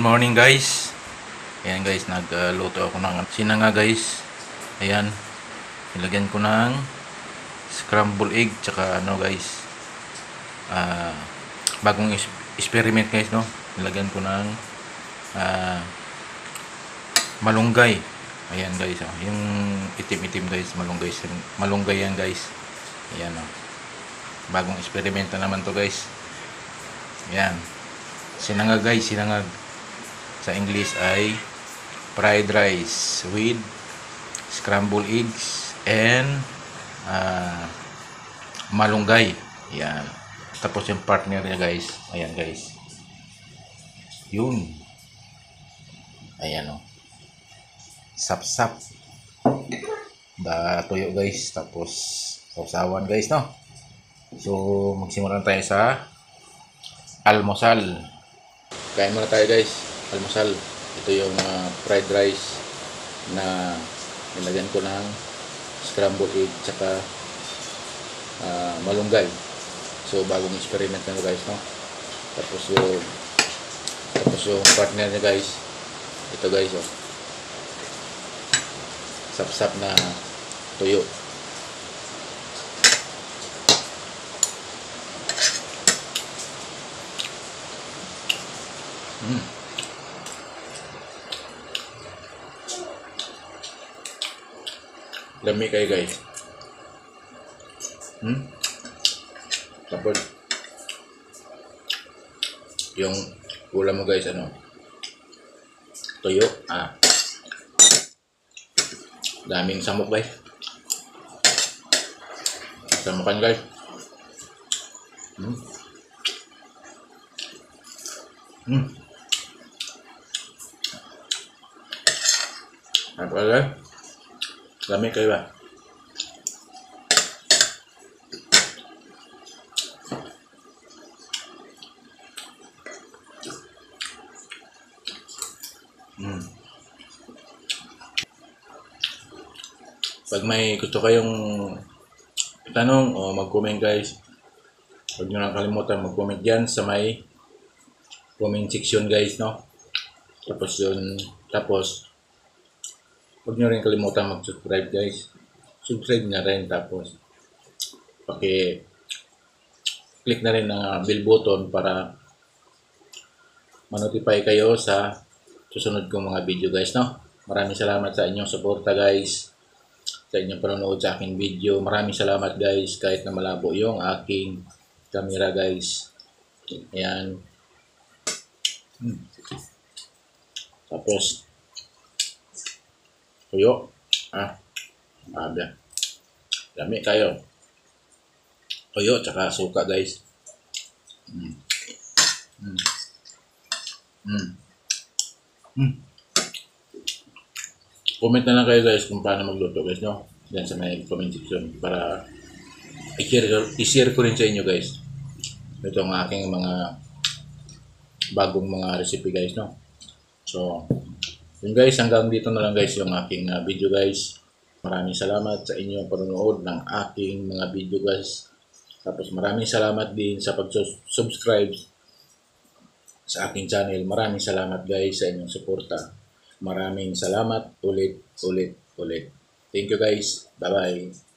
Good morning guys. Ayan guys, nagluto ako ng sinanga guys. Ayan, nilagyan ko ng scramble egg tsaka ano guys, bagong experiment guys, no. Nilagyan ko ng malunggay. Ayan guys, oh. Yung itim-itim guys, malunggay yan guys. Ayan, oh. Bagong experiment na naman to guys. Ayan, sinangag guys, sinangag. Sa English ay fried rice with scrambled eggs and malunggay. Yan. Tapos yung partner niya guys. Ayan guys. Yun. Ayan o. Sap-sap. Tuyo guys. Tapos sausawan guys, no? So magsimulan tayo sa almusal. Kain muna tayo guys. Almusal. Ito yung fried rice na nilagyan ko ng scrambled egg tsaka malunggay. So bagong experiment na guys, no. Tapos yung partner niya guys, ito guys, oh. Sap-sap na tuyo. Lami kayo guys. Tapos yung ulam mo guys, ano, tuyo. Daming samok guys. Samukan guys. Apa guys? Lami kayo ba? Pag may gusto kayong itanong o mag-comment guys, huwag nyo lang kalimutan mag-comment dyan sa may comment section guys, no? Tapos huwag nyo rin kalimutan mag-subscribe guys. Subscribe na rin, tapos click na rin ang bell button para ma-notify kayo sa susunod kong mga video guys, no? Maraming salamat sa inyong suporta guys, sa inyong panonood sa aking video. Maraming salamat guys, kahit na malabo yung aking camera guys. Ayan. Tapos tuyo. Dami kayo. Tuyo tsaka suka guys. Comment na lang kayo guys kung paano magluto guys, no? Diyan sa may comment section para i-share ko rin sa inyo guys. Ito ang aking mga bagong mga recipe guys, no? So yun guys, hanggang dito na lang guys yung aking video guys. Maraming salamat sa inyong panonood ng aking mga video guys. Tapos maraming salamat din sa pag-subscribe sa aking channel. Maraming salamat guys sa inyong suporta. Maraming salamat ulit. Thank you guys. Bye-bye.